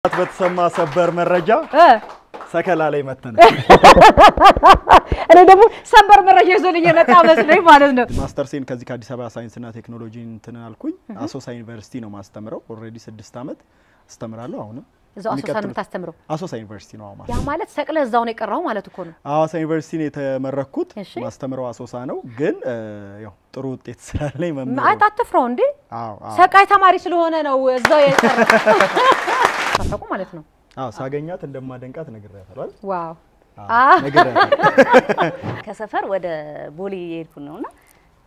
በተሰማ ሰበር መረጃ ሰከላ ላይ መተነ እኔ ደግሞ ሰበር መረጃ ይዞልኝ የመጣ መስሎኝ ማለት ነው። ማስተርሴን ከዚህ ከአዲስ አበባ ሳይንስና ቴክኖሎጂ እንትን አልኩኝ አሶሳ ዩኒቨርሲቲ ነው ማስተምረው ኦሬዲ 6 አመት አስተምራለሁ አሁንም እዛው አሶሳ ነው ታስተምረው አሶሳ ዩኒቨርሲቲ ነው ማለት ያ ማለት ሰቅለ እዛው ነው የቀረው ማለት እኮ ነው አሶሳ ዩኒቨርሲቲ ነው የተመረኩት ማስተምረው አሶሳ ነው ግን ያው ጥሩ ውጤት ስላለኝ መምህር አይ ታጥፍረው እንዴ ሰቃይ ተማሪ ስለሆነ ነው እዛው የቀረው ታፈቁ ማለት ነው ሳገኛት እንደማደንቃት ነግሬያታለሁ ዋው ከሰፈር ወደ ቦሌ የሄድኩ ነውና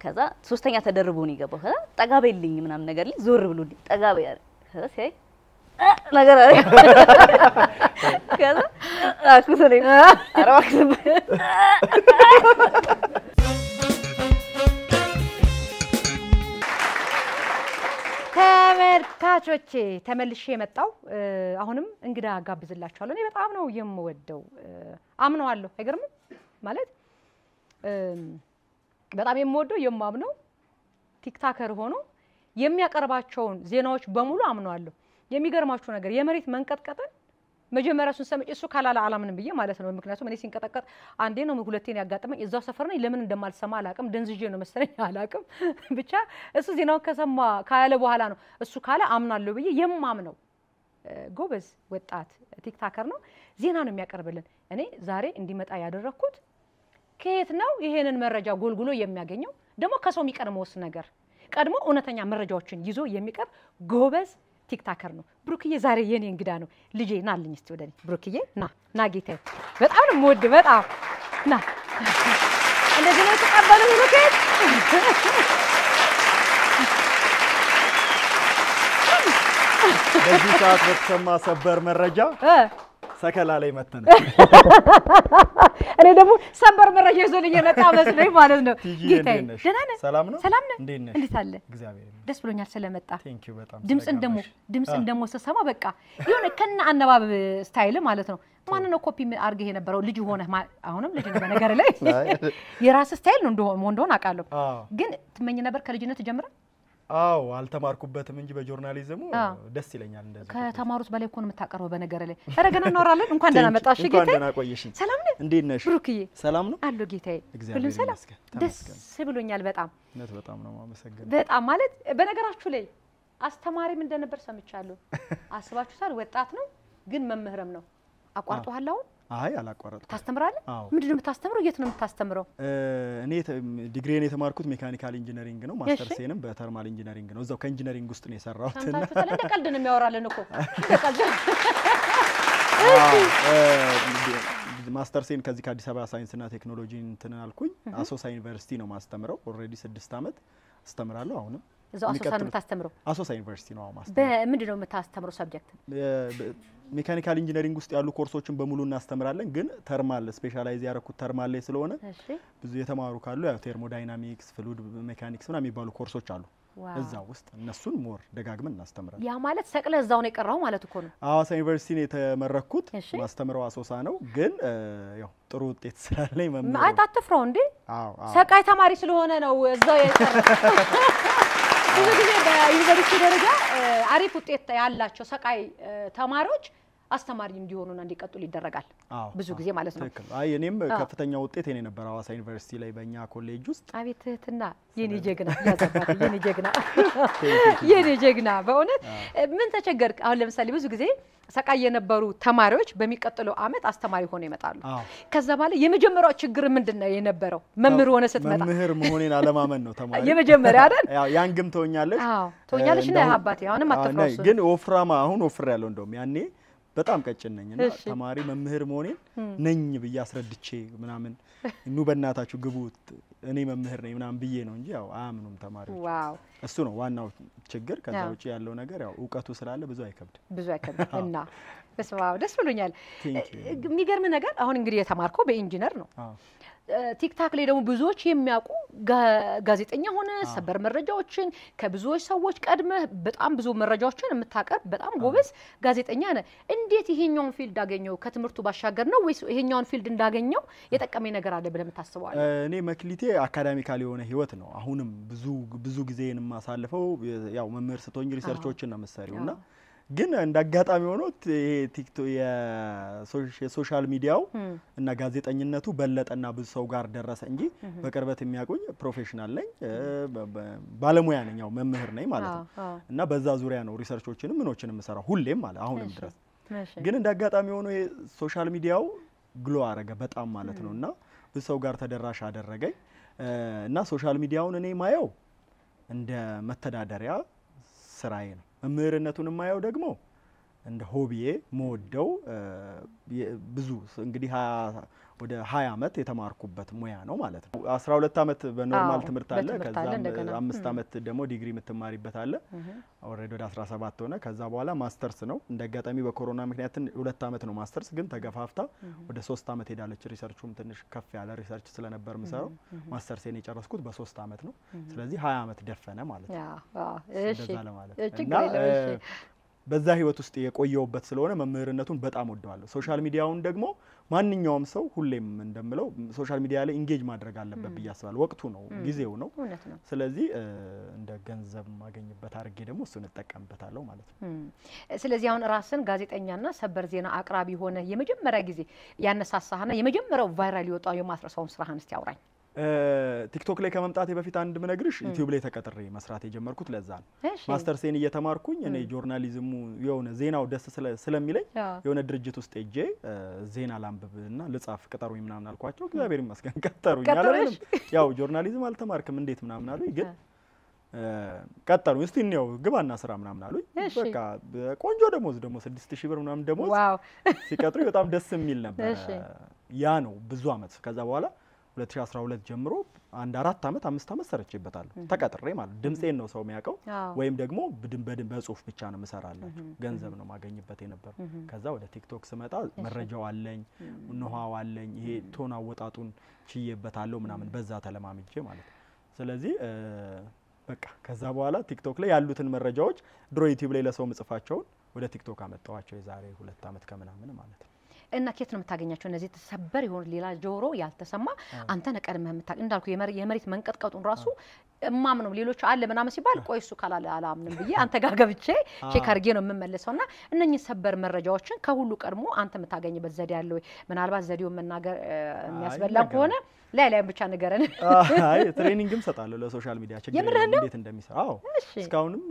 ከዛ ሶስተኛ ተደርቦ ነው ይገባው ከዛ ጠጋበልኝ ምናምን ነገር ላይ ዞር ብሎልኝ ጠጋበ ያለ ከዛ ሲያይ ነገር አለ ከዛ አኩሰለኝ አራክስ ተመልካቾቼ ተመልሼ የመጣው አሁንም እንግዳ ጋብዝላችኋለሁ። እኔ በጣም ነው የምወደው አምነዋለሁ አይገርም ማለት በጣም የምወደው የማምነው ቲክታከር ሆኖ የሚያቀርባቸውን ዜናዎች በሙሉ አምነዋለሁ። የሚገርማችሁ ነገር የመሬት መንቀጥቀጥን መጀመሪያ እሱን ሰምጬ እሱ ካላላ አላምንም ብዬ ማለት ነው ምክንያቱም እኔ ሲንቀጠቀጥ አንዴ ነው ሁለቴን ያጋጠመኝ እዛው ሰፈር ነኝ ለምን እንደማልሰማ አላቅም ደንዝጄ ነው መሰለኝ አላቅም ብቻ እሱ ዜናውን ከሰማ ካለ በኋላ ነው እሱ ካለ አምናለሁ ብዬ የማምነው ጎበዝ ወጣት ቲክታከር ነው ዜና ነው የሚያቀርብልን እኔ ዛሬ እንዲመጣ ያደረኩት ከየት ነው ይሄንን መረጃ ጎልጉሎ የሚያገኘው ደግሞ ከሰው የሚቀርመውስ ነገር ቀድሞ እውነተኛ መረጃዎችን ይዞ የሚቀርብ ጎበዝ ቲክታከር ነው ብሩክዬ ዛሬ የኔ እንግዳ ነው ልጄ ናልኝ እስቲ ወደኔ ብሩክዬ ና ጌታዬ በጣም ነው የምወድ በጣም ና እንደዚህ ነው ተቀበሉ ብሩክዬ በዚህ ሰዓት በተሰማ ሰበር መረጃ ሰከላ ላይ መተነ እኔ ደግሞ ሰበር መረጃ ይዞልኝ የመጣ መስሎኝ ማለት ነው ጌታዬ ደህና ነህ ሰላም ነው እንዴት አለ እግዚአብሔር ደስ ብሎኛል ስለመጣ ቴንክ ዩ በጣም ድምጽን ደሞ ሰሰማ በቃ የሆነ ከነ አነባብ ስታይል ማለት ነው ማን ነው ኮፒ አርገህ የነበረው ልጅ ሆነ አሁንም ልጅ ነው ነገር ላይ የራስ ስታይል ነው እንደሆነ አቃለሁ ግን ትመኝ ነበር ከልጅነት ጀምረ አው አልተማርኩበትም እንጂ በጆርናሊዝሙ ደስ ይለኛል እንደዚህ ከተማሩት በላይ እኮ ነው የምታቀርበው በነገር ላይ አረጋና እናወራለን እንኳን ደህና መጣሽ ጌታዬ እንኳን ደህና ቆየሽ ሰላም ነህ እንዴት ነሽ ብሩክዬ ሰላም ነው አሎ ጌታዬ ሁሉ ሰላም ደስ ብሎኛል በጣም ነው ማመሰግነው በጣም ማለት በነገራችሁ ላይ አስተማሪም እንደነበር ሰምቻለሁ አስባችሁታል ወጣት ነው ግን መምህርም ነው አቋርጧል አሁን አይ አላቋረጥኩም ታስተምራለህ ምንድነው የምታስተምረው የት ነው የምታስተምረው እኔ ዲግሪዬን የተማርኩት ሜካኒካል ኢንጂነሪንግ ነው ማስተርሴንም በተርማል ኢንጂነሪንግ ነው እዛው ከኢንጂነሪንግ ውስጥ ነው የሰራሁትና እንደ ቀልድ ነው የሚያወራልን እኮ ቀልድ ማስተርሴን ከዚህ ከአዲስ አበባ ሳይንስና ቴክኖሎጂ እንትን አልኩኝ አሶሳ ዩኒቨርሲቲ ነው ማስተምረው ኦሬዲ 6 አመት አስተምራለሁ አሁንም እዛው አሶሳ ነው የምታስተምረው አሶሳ ዩኒቨርሲቲ ነው ማስተምረው በምንድነው የምታስተምረው ሰብጀክት ሜካኒካል ኢንጂነሪንግ ውስጥ ያሉ ኮርሶችን በሙሉ እናስተምራለን ግን ተርማል ስፔሻላይዝ ያረኩት ተርማል ላይ ስለሆነ ብዙ የተማሩ ካሉ ያው ቴርሞዳይናሚክስ ፍሉድ ሜካኒክስ ምናምን የሚባሉ ኮርሶች አሉ እዛው ውስጥ እነሱን ሞር ደጋግመን እናስተምራለን ያ ማለት ሰቅለ እዛው ነው የቀረው ማለት እኮ ነው አዋሳ ዩኒቨርሲቲ ነው የተመረኩት ማስተምረው አሶሳ ነው ግን ያው ጥሩ ውጤት ስላለኝ መምህር አይ ታጥፍረው እንዴ ሰቃይ ተማሪ ስለሆነ ነው እዛው የቀረው ብዙ ጊዜ በዩኒቨርሲቲ ደረጃ አሪፍ ውጤት ያላቸው ሰቃይ ተማሪዎች አስተማሪ እንዲሆኑና እንዲቀጥሉ ይደረጋል ብዙ ጊዜ ማለት ነው አይ እኔም ከፍተኛ ውጤት የኔ ነበር አዋሳ ዩኒቨርሲቲ ላይ በእኛ ኮሌጅ ውስጥ አቤትህትና የኔ ጀግና ያዘባት የኔ ጀግና በእውነት ምን ተቸገርክ አሁን ለምሳሌ ብዙ ጊዜ ሰቃይ የነበሩ ተማሪዎች በሚቀጥለው አመት አስተማሪ ሆነው ይመጣሉ ከዛ በኋላ የመጀመሪያው ችግር ምንድነው የነበረው መምህር ሆነ ስትመጣ መምህር መሆኔን አለማመን ነው ተማሪ የመጀመሪያ አይደል ያው ያንግም ተወኛለሽ ነው አባቴ አሁንም አትፈርሱ ግን ወፍራማ አሁን ወፍር ያለው እንደውም ያኔ በጣም ቀጭን ነኝና ተማሪ መምህር መሆኔን ነኝ ብዬ አስረድቼ ምናምን ኑ በእናታችሁ ግቡት እኔ መምህር ነኝ ምናምን ብዬ ነው እንጂ ያው አያምኑም ተማሪዎች ዋው እሱ ነው ዋናው ችግር ከዛ ውጪ ያለው ነገር ያው ዕውቀቱ ስላለ ብዙ አይከብድ እና በስማው ደስ ብሎኛል የሚገርም ነገር አሁን እንግዲህ የተማርከው በኢንጂነር ነው ቲክታክ ላይ ደግሞ ብዙዎች የሚያውቁ ጋዜጠኛ ሆነ ሰበር መረጃዎችን ከብዙዎች ሰዎች ቀድመህ በጣም ብዙ መረጃዎችን የምታቀርብ በጣም ጎበዝ ጋዜጠኛ ነህ እንዴት ይሄኛውን ፊልድ አገኘው ከትምርቱ ባሻገር ነው ወይስ ይሄኛውን ፊልድ እንዳገኘው የጠቀመኝ ነገር አለ ብለህ የምታስበው እኔ መክሊቴ አካዳሚካሊ የሆነ ህይወት ነው አሁንም ብዙ ጊዜን ማሳልፈው ያው መምህር ስትሆኝ ሪሰርቾችን ነው መስሪውና ግን እንዳጋጣሚ ሆኖ ይሄ ቲክቶክ የሶሻል ሚዲያው እና ጋዜጠኝነቱ በለጠና ብዙ ሰው ጋር ደረሰ እንጂ በቅርበት የሚያቆኝ ፕሮፌሽናል ነኝ ባለሙያ ነኝ ያው መምህር ነኝ ማለት ነው እና በዛ ዙሪያ ነው ሪሰርቾችንም ምኖችንም መሰራው ሁሌም ማለት አሁንም ድረስ ግን እንዳጋጣሚ ሆኖ ይሄ ሶሻል ሚዲያው ግሎ አረገ በጣም ማለት ነውና ብዙ ሰው ጋር ተደራሽ አደረገኝ እና ሶሻል ሚዲያውን እኔ ማየው እንደ መተዳደሪያ ስራዬ ነው መምህርነቱን ማየው ደግሞ እንደ ሆቢዬ ሞደው ብዙ እንግዲህ ወደ 20 አመት የተማርኩበት ሙያ ነው ማለት ነው 12 አመት በኖርማል ትምህርት አለ ከዛ 5 አመት ደግሞ ዲግሪ የምትማሪበት አለ ኦሬዲ ወደ 17 ሆነ ከዛ በኋላ ማስተርስ ነው እንደጋጣሚ በኮሮና ምክንያት 2 አመት ነው ማስተርስ ግን ተገፋፍታ ወደ 3 አመት ሄዳለች ሪሰርቹም ትንሽ ከፍ ያለ ሪሰርች ስለነበር ምሰራው ማስተርሴን የጨረስኩት በ3 አመት ነው ስለዚህ 20 አመት ደፈነ ማለት ነው እሺ እና በዛ ህይወት ውስጥ የቆየውበት ስለሆነ መምህርነቱን በጣም ወደዋለሁ ሶሻል ሚዲያውን ደግሞ ማንኛውም ሰው ሁሌም እንደምለው ሶሻል ሚዲያ ላይ ኢንጌጅ ማድረግ አለበት በያስባል ወቅቱ ነው ጊዜው ነው ስለዚህ እንደ ገንዘብ ማገኝበት አርጌ ደግሞ እሱን ተጠቀምበታለሁ ማለት ነው ስለዚህ አሁን ራስን ጋዜጠኛና ሰበር ዜና አቅራቢ ሆነ የመጀመሪያ ጊዜ ያነሳሳህና የመጀመሪያው ቫይራል ይወጣው የማስረሳውን ስራህን እስቲ አውራኝ ቲክቶክ ላይ ከመምጣቴ በፊት አንድ ምነግርሽ ዩቲዩብ ላይ ተቀጥሬ መስራት የጀመርኩት ለዛ ነው ማስተር ሴን እየተማርኩኝ እኔ ጆርናሊዝሙ የሆነ ዜናው ደስ ስለሚለኝ የሆነ ድርጅት ውስጥ እጄ ዜና ላንብብና ልጻፍ ቀጠሩኝ ምናምን አልኳቸው እግዚአብሔር ይመስገን ቀጠሩኝ አለንም ያው ጆርናሊዝም አልተማርክም እንዴት ምናምን አሉኝ ግን ቀጠሩኝ እስቲ ነው ግባና ስራ ምናምን አሉኝ በቃ ቆንጆ ደሞዝ ደግሞ 6000 ብር ምናምን ደሞዝ ዋው ሲቀጥሩኝ በጣም ደስ የሚል ነበር ያ ነው ብዙ አመት ከዛ በኋላ 2012 ጀምሮ አንድ 4 አመት 5 አመት ሰርቼበታለሁ ተቀጥሬ ማለት ድምጼን ነው ሰው የሚያውቀው ወይም ደግሞ በድም በጽሁፍ ብቻ ነው መሰራላችሁ ገንዘብ ነው ማገኝበት የነበር ከዛ ወደ ቲክቶክ ስመጣ መረጃው አለኝ ኖሃው አለኝ ይሄ ቶን አወጣጡን ችዬበታለሁ ምናምን በዛ ተለማምጄ ማለት ስለዚህ በቃ ከዛ በኋላ ቲክቶክ ላይ ያሉትን መረጃዎች ድሮ ዩቲዩብ ላይ ለሰው መጽፋቸው ወደ ቲክቶክ አመጣዋቸው የዛሬ 2 አመት ከምናምን ማለት ነው እና ከየት ነው የምታገኛቸው እነዚህ ተሰበር ይሆን ሌላ ጆሮ ያልተሰማ አንተ ነቀድመህ የምታቅ እንዳልኩ የመሬት መንቀጥቀጡን ራሱ እማም ነው ሌሎች አለ ምናምን ሲባል ቆይሱ ካላለ አላምንም ብዬ አንተ ጋር ገብቼ ቼክ አርጌ ነው የምመለሰውና እነኚህ ሰበር መረጃዎችን ከሁሉ ቀድሞ አንተ የምታገኝበት ዘዴ ያለው ምናልባት ዘዴው መናገር የሚያስበላ ከሆነ ላይ ብቻ ነገረን አይ ትሬኒንግም ሰጣለሁ ለሶሻል ሚዲያ ችግር እንዴት እንደሚሰራ አዎ እስካሁንም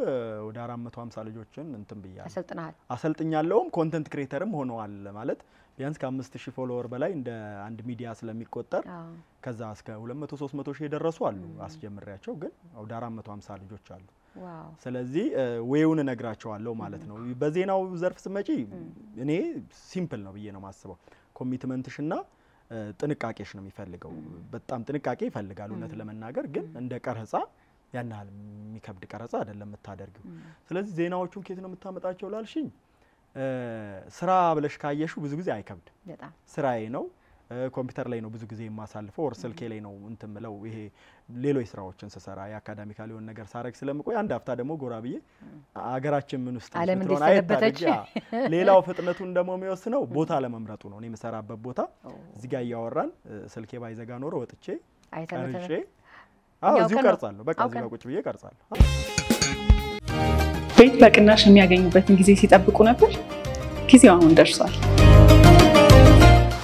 ወደ 450 ልጆችን እንትን ብያለሁ አሰልጥኛለሁም ኮንተንት ክሬተርም ሆነዋል ማለት ቢያንስ ከ5000 ፎሎወር በላይ እንደ አንድ ሚዲያ ስለሚቆጠር ከዛ እስከ 200 300 ሺህ ደረሱ አሉ አስጀምሪያቸው ግን ወደ 450 ልጆች አሉ ዋው ስለዚህ ወይውን ነግራቸዋለሁ ማለት ነው በዜናው ዘርፍ ስመጪ እኔ ሲምፕል ነው ብዬ ነው ማስበው ኮሚትመንትሽና ጥንቃቄሽ ነው የሚፈልገው በጣም ጥንቃቄ ይፈልጋል እውነት ለመናገር ግን እንደ ቀረጻ ያናል የሚከብድ ቀረጻ አይደለም የምታደርጊው ስለዚህ ዜናዎቹን ከየት ነው የምታመጣቸው ላልሽኝ ስራ ብለሽ ካየሽው ብዙ ጊዜ አይከብድ በጣም ስራዬ ነው ኮምፒውተር ላይ ነው ብዙ ጊዜ የማሳልፈው ወር ስልኬ ላይ ነው እንትምለው ይሄ ሌሎች ስራዎችን ሰሰራ ያካዳሚካል የሆነ ነገር ሳረክ ስለምቆይ አንድ አፍታ ደግሞ ጎራብዬ አገራችን ምን ውስጥ ነው አይተበተች ሌላው ፍጥነቱን ደግሞ የሚወስነው ቦታ ለመምረጡ ነው እኔ መሰራበት ቦታ እዚህ ጋር ያወራን ስልኬ ባይዘጋ ኖሮ ወጥቼ አይተነተነ አው እዚሁ ቀርጻለሁ በቃ እዚህ ጋር ቁጭ ብዬ ቀርጻለሁ ቤት በቅናሽ የሚያገኙበትን ጊዜ ሲጠብቁ ነበር ጊዜው አሁን ደርሷል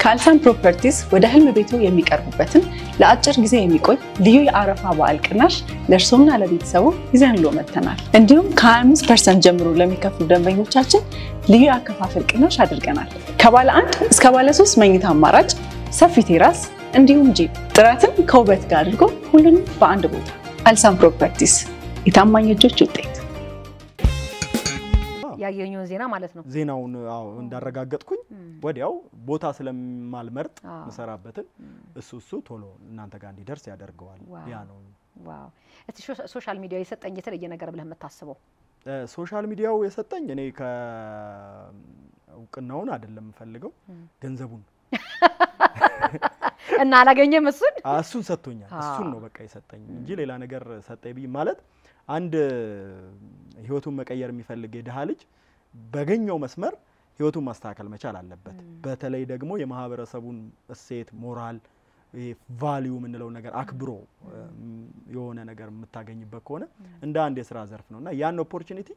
ካልሳም ፕሮፐርቲስ ወደ ህልም ቤቱ የሚቀርቡበትን ለአጭር ጊዜ የሚቆይ ልዩ የአረፋ በዓል ቅናሽ ለእርሶና ለቤተሰቡ ይዘንሎ መጥተናል እንዲሁም ከ25% ጀምሮ ለሚከፍሉ ደንበኞቻችን ልዩ የአከፋፈል ቅናሽ አድርገናል ከባለ 1 እስከ ባለ 3 መኝታ አማራጭ ሰፊ ቴራስ እንዲሁም ጂፕ ጥራትን ከውበት ጋር አድርጎ ሁሉንም በአንድ ቦታ አልሳም ፕሮፐርቲስ የታማኝ እጆች ውጤት ያየኛው ዜና ማለት ነው ዜናውን አው እንዳረጋገጥኩኝ ወዲያው ቦታ ስለማልመርጥ መሰራበትን እሱ ቶሎ እናንተ ጋር እንዲደርስ ያደርገዋል ያ ነው ዋው እቲ ሶሻል ሚዲያ የሰጠኝ የተለየ ነገር ብለህ መታስበው ሶሻል ሚዲያው የሰጠኝ እኔ ከእውቅናውን አይደለም ፈልገው ገንዘቡን እና አላገኘም እሱን ሰጥቶኛል እሱን ነው በቃ የሰጠኝ እንጂ ሌላ ነገር ሰጠኝ ቢ ማለት አንድ ህይወቱን መቀየር የሚፈልግ የደሃ ልጅ በገኘው መስመር ህይወቱን ማስተካከል መቻል አለበት በተለይ ደግሞ የማህበረሰቡን እሴት ሞራል ቫልዩ ምንለው ነገር አክብሮ የሆነ ነገር የምታገኝበት ከሆነ እንደ አንድ የሥራ ዘርፍ ነውና ያን ኦፖርቹኒቲ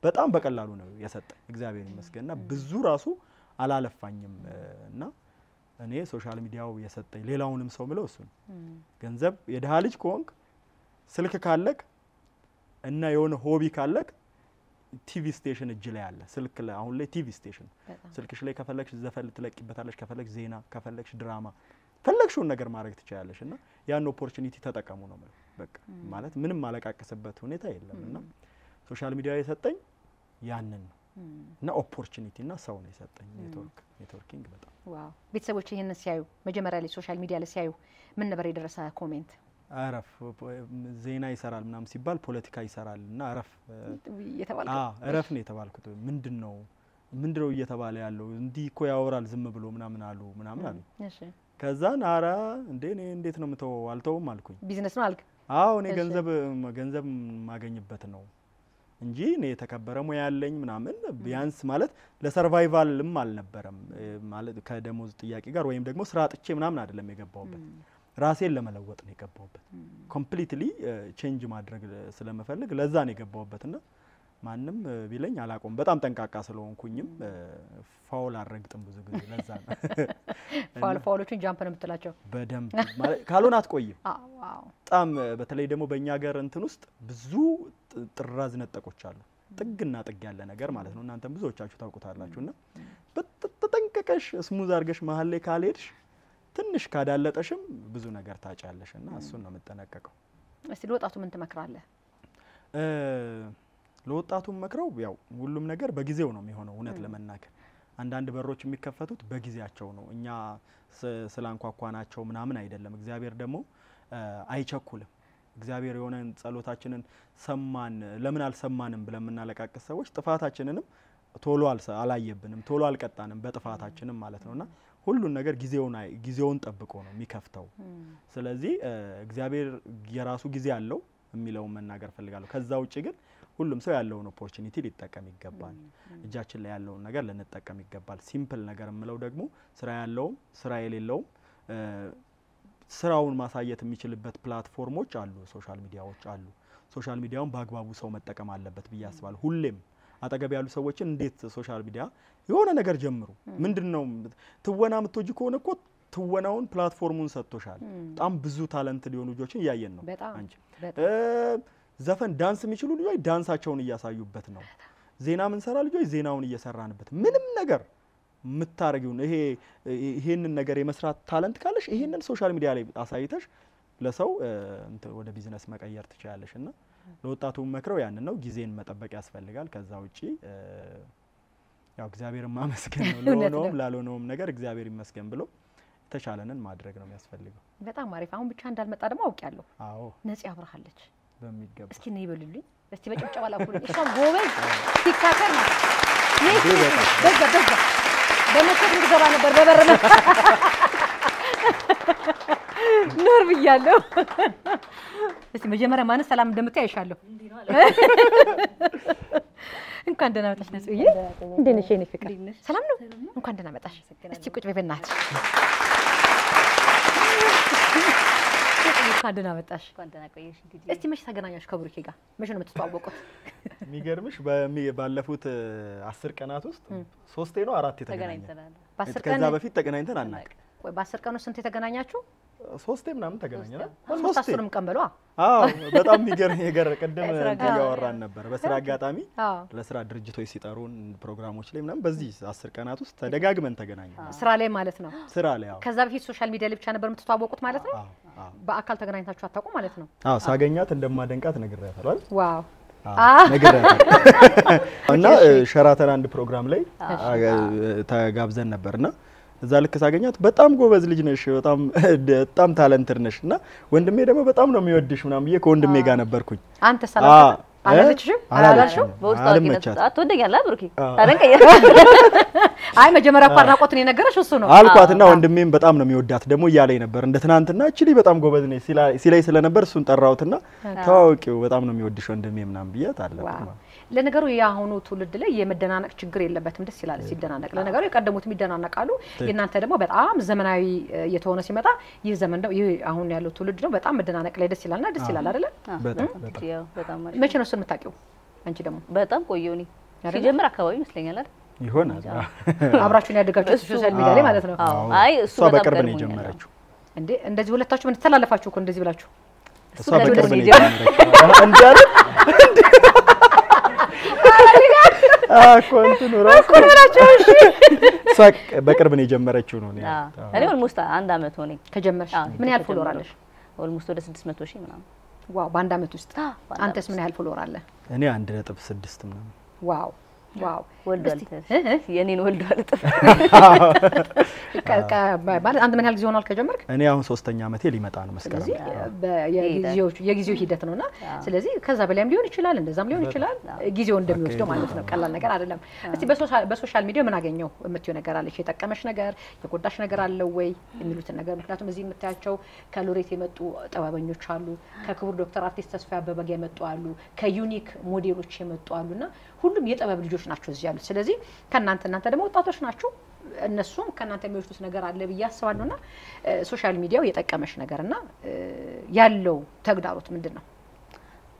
በጣም በቀላሉ ነው የሰጠኝ እግዚአብሔር ይመስገንና ብዙ ራሱ አላለፋኝም እና እኔ ሶሻል ሚዲያው የሰጠኝ ሌላውንም ሰው ምለው እሱ ገንዘብ የደሃ ልጅ ከሆንክ ስልክ ካለክ እና የሆነ ሆቢ ካለክ ቲቪ ስቴሽን እጅ ላይ አለ ስልክ ላይ አሁን ላይ ቲቪ ስቴሽን ስልክሽ ላይ ከፈለክሽ ዘፈን ትለቂበታለሽ ከፈለክሽ ዜና ከፈለክሽ ድራማ ፈለክሽውን ነገር ማድረግ ትችያለሽ እና ያን ኦፖርቹኒቲ ተጠቀሙ ነው ማለት በቃ ማለት ምንም ማለቃቀስበት ሁኔታ የለምና ሶሻል ሚዲያ የሰጠኝ ያንን ነው እና ኦፖርቹኒቲ እና ሰው ነው የሰጠኝ ኔትወርኪንግ በጣም ዋው ቤተሰቦች ይሄንን ሲያዩ መጀመሪያ ላይ ሶሻል ሚዲያ ላይ ሲያዩ ምን ነበር የደረሰ ኮሜንት አረፍ ዜና ይሰራል ምናም ሲባል ፖለቲካ ይሰራልና አረፍ አረፍ ነው የተባልኩት ምንድነው እየተባለ ያለው እንዲህ እኮ ያወራል ዝም ብሎ ምናምን አሉ እሺ ከዛ ናራ እንዴት ነው ምተው አልተውም አልኩኝ ቢዝነስ ነው አልክ አዎ እኔ ገንዘብ ማገኝበት ነው እንጂ እኔ የተከበረ ሙያ ያለኝ ምናምን ቢያንስ ማለት ለሰርቫይቫልም አልነበረም ማለት ከደሞዝ ጥያቄ ጋር ወይም ደግሞ ስራ አጥቼ ምናምን አይደለም የገባውበት ራሴን ለመለወጥ ነው የገባውበት ኮምፕሊትሊ ቼንጅ ማድረግ ስለመፈልግ ለዛ ነው የገባውበትና ማንንም ቢለኝ አላቆም በጣም ጠንቃቃ ስለሆንኩኝም ፋውል አረግጥም ብዙ ጊዜ ለዛ ነው ፋውሎችን ጃምፕ ነው የምትላቸው በደም ማለት ካልሆነ አትቆይም ዋው በጣም በተለይ ደግሞ በእኛ ሀገር እንትን ውስጥ ብዙ ጥራዝ ነጠቆች አሉ ጥግና ጥግ ያለ ነገር ማለት ነው እናንተም ብዙዎቻችሁ ታውቁታላችሁና በተጠንቀቀሽ ስሙዝ አርገሽ መሀል ላይ ካልሄድሽ ትንሽ ካዳለጠሽም ብዙ ነገር ታጫለሽና እሱን ነው የምጠነቀቀው እስቲ ለወጣቱ ምን ትመክራለህ ለወጣቱ መክረው ያው ሁሉም ነገር በጊዜው ነው የሚሆነው እውነት ለመናገር አንዳንድ በሮች የሚከፈቱት በጊዜያቸው ነው እኛ ስላንኳኳናቸው ምናምን አይደለም እግዚአብሔር ደግሞ አይቸኩልም እግዚአብሔር የሆነ ጸሎታችንን ሰማን ለምን አልሰማንም ብለን እናለቃቀስ ሰዎች ጥፋታችንንም ቶሎ አላየብንም ቶሎ አልቀጣንም በጥፋታችንም ማለት ነውና ሁሉን ነገር ጊዜውን ጠብቆ ነው የሚከፍተው ስለዚህ እግዚአብሔር የራሱ ጊዜ አለው የሚለው መናገር ፈልጋለሁ ከዛ ውጪ ግን ሁሉም ሰው ያለውን ኦፖርቹኒቲ ሊጠቀም ይገባል እጃችን ላይ ያለውን ነገር ለነጠቀም ይገባል ሲምፕል ነገር ምለው ደግሞ ስራ ያለውም ስራ የሌለውም ስራውን ማሳየት የሚችልበት ፕላትፎርሞች አሉ ሶሻል ሚዲያዎች አሉ ሶሻል ሚዲያውን በአግባቡ ሰው መጠቀም አለበት ብዬ አስባለሁ ሁሌም አጠገብ ያሉ ሰዎችን እንዴት ሶሻል ሚዲያ የሆነ ነገር ጀምሩ ምንድነው ትወና ምትወጂ ከሆነ እኮ ትወናውን ፕላትፎርሙን ሰጥቶሻል በጣም ብዙ ታለንት ሊሆኑ ልጆችን ያያየን ነው አንቺ ዘፈን ዳንስ የሚችሉ ልጆች ዳንሳቸውን እያሳዩበት ነው ዜና ምን ሰራ ልጆች ዜናውን እየሰራንበት ምንም ነገር ምታረጊው ይሄንን ነገር የመስራት ታለንት ካለሽ ይሄንን ሶሻል ሚዲያ ላይ አሳይተሽ ለሰው ወደ ቢዝነስ መቀየር ትችያለሽና ለወጣቱ መክረው ያን ነው ጊዜን መጠበቅ ያስፈልጋል ከዛ ውጪ ያው እግዚአብሔርን ማመስገን ነው ለሆነውም ላልሆነውም ነገር እግዚአብሔር ይመስገን ብሎ ተሻለንን ማድረግ ነው የሚያስፈልገው በጣም አሪፍ አሁን ብቻ እንዳልመጣ ደግሞ አውቂያለሁ አዎ ነጽ ያብራሃለች በሚገባ እስኪ ነው ይበሉልኝ እስቲ በጭብጨባ ላኩልኝ እሷም ጎበዝ ቲክታከር ነው በዛ በመሰብ እንድገባ ነበር በበረነ ኖር ብያለሁ እስቲ መጀመሪያ ማን ሰላም እንደምታይ አይሻለሁ እንኳን ደህና መጣሽ ነጽዬ እንዴት ነሽ የኔ ፍቅር ሰላም ነው እንኳን ደህና መጣሽ እስቲ ቁጭ በይ በእናትሽ እንኳን ደህና መጣሽ እንኳን ደህና ቆየሽ እንግዲህ እስቲ መቼ ተገናኛችሁ ከብሩኬ ጋር መቼ ነው የምትተዋወቁት የሚገርምሽ ባለፉት 10 ቀናት ውስጥ 3 ነው 4 ተገናኝተናል በ10 ቀን ከዛ በፊት ተገናኝተን አናውቅ ወይ በ10 ቀን ውስጥ ስንት ተገናኛችሁ 3 ምናምን ተገናኘና 3 ቀን በሏ በጣም የሚገርም ነገር ቀደም ያወራን ነበር በስራ አጋጣሚ ለስራ ድርጅቶች ሲጠሩን ፕሮግራሞች ላይ ምናምን በዚህ 10 ቀናት ውስጥ ተደጋግመን ተገናኘን ስራ ላይ ማለት ነው ስራ ላይ ከዛ በፊት ሶሻል ሚዲያ ላይ ብቻ ነበር የምትተዋወቁት ማለት ነው በአካል ተገናኝታችሁ አታውቁ ማለት ነው ሳገኛት እንደማደንቃት ነግሬያታለሁ አይደል ዋው ነግሬያታለሁ እና ሸራተን አንድ ፕሮግራም ላይ ተጋብዘን ነበርና እዛ ልክ ሳገኛት በጣም ጎበዝ ልጅ ነሽ በጣም ታለንትድ ነሽና ወንድሜ ደግሞ በጣም ነው የሚወድሽ ምናምን ብዬ ከወንድሜ ጋር ነበርኩኝ አንተ ሰላም አላለችሽም አላልሽው በውስጥ አትወደኛለህ ብሩኬ ታደንቀኝ አይ መጀመሪያ እኮ አድናቆትን የነገረሽ እሱ ነው አልኳትና ወንድሜም በጣም ነው የሚወዳት ደግሞ እያለኝ ነበር እንደ ትናንትና እቺ ልጅ በጣም ጎበዝ ነሽ ሲላይ ስለነበር እሱን ጠራውትና ታውቂው በጣም ነው የሚወድሽ ወንድሜ ምናምን ብያት አለኩ ለነገሩ ያሁኑ ትውልድ ላይ የመደናነቅ ችግር የለበትም ደስ ይላል ሲደናነቅ ለነገሩ የቀደሙት የሚደናነቃሉ የናንተ ደግሞ በጣም ዘመናዊ እየተሆነ ሲመጣ ይህ ዘመን ነው ይህ አሁን ያለው ትውልድ ነው በጣም መደናነቅ ላይ ደስ ይላልና ደስ ይላል አይደል በጣም በጣም መቼ ነው እሱን የምታውቂው አንቺ ደግሞ በጣም ቆየው ነኝ ሲጀምር አካባቢ ይመስለኛል አይደል ይሆናል አብራችሁን ያደጋችሁ ሶሻል ሚዲያ ላይ ማለት ነው አይ እሱ በቅርብ ነው የጀመረችው እንዴ እንደዚህ ሁለታችሁ ምን ተላለፋችሁ እኮ እንደዚህ ብላችሁ እሷ በቅርብ ነው የጀመረችው እንዴ አይደል ኮንቲኑ ራስ ብላችሁ እሺ ሳቅ በቅርብ ነው የጀመረችው ነው እኔ ኦልሞስት አንድ አመት ሆነኝ ከጀመርሽ ምን ያህል ፎሎወር አለሽ ኦልሞስት ወደ 600,000 ምናምን ዋው በአንድ አመት ውስጥ አንተስ ምን ያህል ፎሎወር አለ እኔ 1.6 ምናምን ዋው ዋው ወልዷል የኔን ወልዷል ማለት አንድ ምን ያህል ጊዜ ሆኗል ከጀመርክ እኔ አሁን 3ኛ አመቴ ሊመጣ ነው መስከረም የጊዜው ሂደት ነውና ስለዚህ ከዛ በላይም ሊሆን ይችላል እንደዛም ሊሆን ይችላል ጊዜው እንደሚወስደው ማለት ነው ቀላል ነገር አይደለም እስቲ በሶሻል ሚዲያ ምን አገኘው የምትዩ ነገር አለሽ የጠቀመሽ ነገር የጎዳሽ ነገር አለ ወይ የሚሉትን ነገር ምክንያቱም እዚህ የምታያቸው ከሎሬት የመጡ ጥበበኞች አሉ ከክቡር ዶክተር አርቲስት ተስፋዬ አበበጋ የመጡ አሉ ከዩኒክ ሞዴሎች የመጡ አሉና ሁሉም የጥበብ ልጆች ናቸው እዚህ ያሉት ስለዚህ እናንተ ደግሞ ወጣቶች ናችሁ እነሱም ከናንተ የሚወስዱት ነገር አለ ብዬ አስባለሁና ሶሻል ሚዲያው የጠቀመሽ ነገርና ያለው ተግዳሮት ምንድነው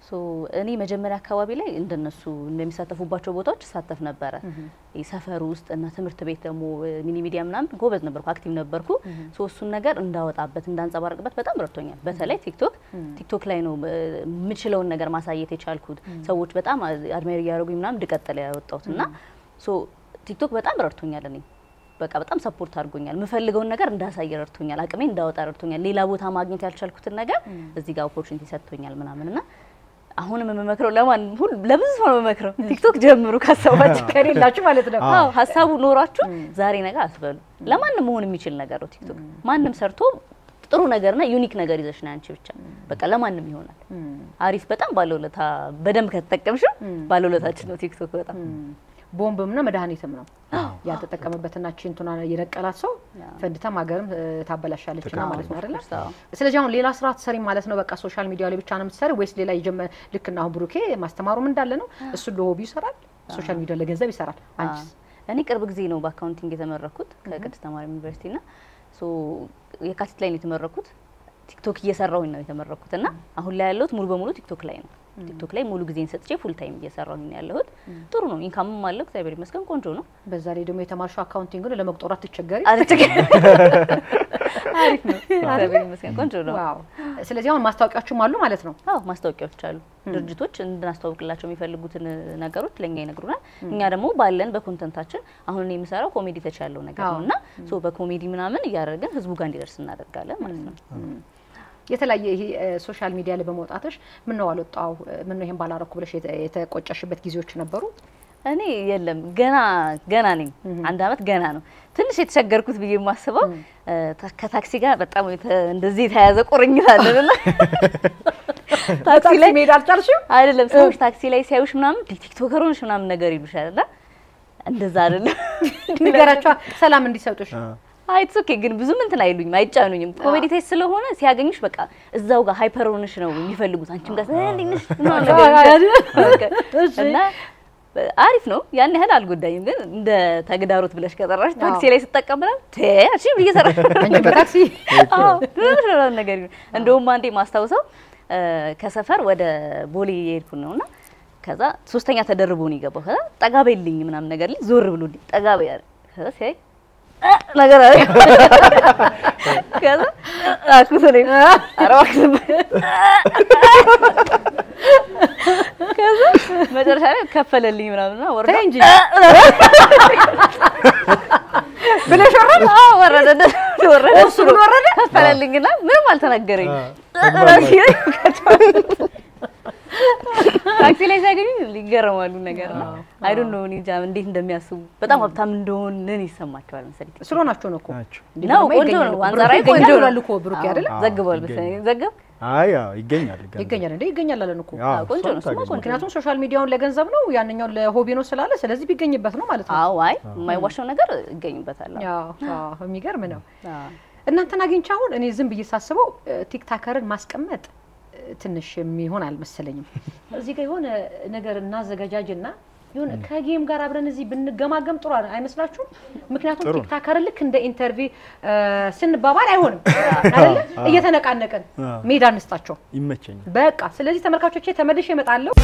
ሶ እኔ መጀመሪያ አካባቢ ላይ እንደነሱ እንደሚሳተፉባቸው ቦታዎች ተሳተፍ ነበር ሰፈር ውስጥ እና ትምህርት ቤት ደግሞ ሚኒ ሚዲያ ምናምን ጎበዝ ነበርኩ አክቲቭ ነበርኩ ሶ እሱን ነገር እንዳወጣበት እንዳንጸባርቅበት በጣም ረድቶኛል በተለይ ቲክቶክ ላይ ነው የምችለውን ነገር ማሳየት የቻልኩት ሰዎች በጣም አድማይር ያደርጉኝ ምናምን ድቀጥለ ያወጣውትና ሶ ቲክቶክ በጣም ረድቶኛል እኔ በቃ በጣም ሰፖርት አድርጎኛል ምፈልገውን ነገር እንዳሳይ ረድቶኛል አቅሜ እንዳወጣ ረድቶኛል ሌላ ቦታ ማግኘት ያልቻልኩትን ነገር እዚህ ጋር ኦፖርቹኒቲ ሰጥቶኛል ምናምንና አሁንም መመክረው ለማን ሁሉ ለብዙ ሰው መመክረው ቲክቶክ ጀምሩ ካሰባችሁ ከሌላችሁ ማለት ነው አዎ ሐሳቡ ኖራችሁ ዛሬ ነገር አስበሉ ለማንም መሆን የሚችል ነገር ነው ቲክቶክ ማንም ሰርቶ ጥሩ ነገርና ዩኒክ ነገር ይዘሽ ነው አንቺ ብቻ በቃ ለማንም ይሆናል አሪፍ በጣም ባለውለታ በደንብ ከተጠቀምሽ ባለውለታችን ነው ቲክቶክ በጣም ቦምብምና መድኃኒትም ነው ያልተጠቀመበትና ቺንቱና የረቀላት ሰው ፈንድታም ሀገርም ታበላሻለችና ማለት ነው አይደል ስለዚህ አሁን ሌላ ስራ ትሰሪ ማለት ነው በቃ ሶሻል ሚዲያ ላይ ብቻ ነው የምትሰሪ ወይስ ሌላ ልክና አሁን ብሩኬ ማስተማሩም እንዳለ ነው እሱ ለሆቢ ይሰራል ሶሻል ሚዲያ ለገንዘብ ይሰራል አንቺስ እኔ ቅርብ ጊዜ ነው በአካውንቲንግ የተመረኩት ከቅድስት ማርያም ዩኒቨርሲቲና ሶ የካቲት ላይ ነው የተመረኩት ቲክቶክ እየሰራሁኝ ነው የተመረኩትና አሁን ላይ ያለሁት ሙሉ በሙሉ ቲክቶክ ላይ ነው ቲክቶክ ላይ ሙሉ ጊዜን ሰጥቼ ፉል ታይም እየሰራሁኝ ነው ያለሁት ጥሩ ነው ኢንካምም አለው እግዚአብሔር ይመስገን ቆንጆ ነው በዛ ላይ ደግሞ የተማርሽው አካውንቲንግ ነው ለመቁጠራት ትቸገሪ አሪፍ ነው እግዚአብሔር ይመስገን ቆንጆ ነው ዋው ስለዚህ አሁን ማስታወቂያዎችም አሉ ማለት ነው አዎ ማስታወቂያዎች አሉ ድርጅቶች እንድናስተዋውቅላቸው የሚፈልጉትን ነገሮች ለኛ ይነግሩናል እኛ ደግሞ ባለን በኮንተንታችን አሁን እኔ የምሰራው ኮሜዲ ተቻለው ነገር ነውና ሶ በኮሜዲ ምናምን እያደረግን ህዝቡ ጋር እንዲደርስ እናደርጋለን ማለት ነው የተለያየ ይሄ ሶሻል ሚዲያ ላይ በመውጣትሽ ምን ነው አልወጣው ምን ነው ይሄን ባላረኩ ብለሽ የተቆጨሽበት ጊዜዎች ነበሩ እኔ የለም ገና ነኝ አንድ አመት ገና ነው ትንሽ የተቸገርኩት ብዬ ማስበው ከታክሲ ጋር በጣም እንደዚህ ተያዘ ቁርኝት አለና ታክሲ ላይ ሜዳ አልቻልሽም አይደለም ሰዎች ታክሲ ላይ ሲያዩሽ ምናምን ቲክቶከሮች ምናምን ነገር ይሉሻልና እንደዛ አይደለም ንገራቸው ሰላም እንዲሰጡሽ አይትስ ኦኬ ግን ብዙ እንትን አይሉኝም አይጫኑኝም ኮሜዲ ቴስት ስለሆነ ሲያገኙሽ በቃ እዛው ጋር ሃይፐር ሆነሽ ነው የሚፈልጉት አንቺም ጋር እንዴንሽ ነው እና አሪፍ ነው ያን ያህል አልጎዳኝም ግን እንደ ተግዳሮት ብለሽ ከጠራሽ ታክሲ ላይ ተጠቀምና እሺ ብየሰራሽ አንቺ በታክሲ አዎ ነገር እንደውም አንዴ ማስታውሰው ከሰፈር ወደ ቦሌ የሄድኩ ነውና ከዛ ሶስተኛ ተደርቦ ነው የገባው ከዛ ጠጋበይልኝ ምናምን ነገር ላይ ዞር ብሎልኝ ጠጋበይ ያለ ከዛ ሲያይ ነገር አለ ከዛ አኩሰለኝ አራክስ ከዛ መጨረሻ ላይ ከፈለልኝ ምናምንና ወረደ እንጂ ብለሽ ወረደ እሱ ወረደ ከፈለልኝና ምንም አልተናገረኝ ታክሲ ላይ ሲያገኙ ሊገረማሉ ነገር ነው አይ ዶንት ኖ ኒጃ እንዴት እንደሚያስቡ በጣም ሀብታም እንደሆነን ይሰማቸዋል መሰለኝ ስለሆናቸው ነው እኮ ነው ቆንጆ ነው አንዛራይ ቆንጆ ነው እኮ ብሩክ አይደል ዘግቧል መሰለኝ ዘግብ አይ አዎ ይገኛል እንዴ ይገኛል አለን እኮ ቆንጆ ነው ስማ ቆንጆ ምክንያቱም ሶሻል ሚዲያውን ለገንዘብ ነው ያንኛው ለሆቢ ነው ስላለ ስለዚህ ቢገኝበት ነው ማለት ነው አዎ አይ የማይዋሸው ነገር ይገኝበታል አዎ የሚገርም ነው እናንተና አግኝቻ አሁን እኔ ዝም ብዬ ሳስበው ቲክታከርን ማስቀመጥ ትንሽ የሚሆን አልመሰለኝም እዚህ ጋር የሆነ ነገር እናዘጋጃጅና ይሁን ከጌም ጋር አብረን እዚህ ብንገማገም ጥሩ አይመስላችሁም ምክንያቱም ቲክታከር ልክ እንደ ኢንተርቪው ስንባባል አይሆንም አይደል እየተነቃነቀን ሜዳ እንስጣቸው ይመቸኛል በቃ ስለዚህ ተመልካቾቼ ተመልሼ እመጣለሁ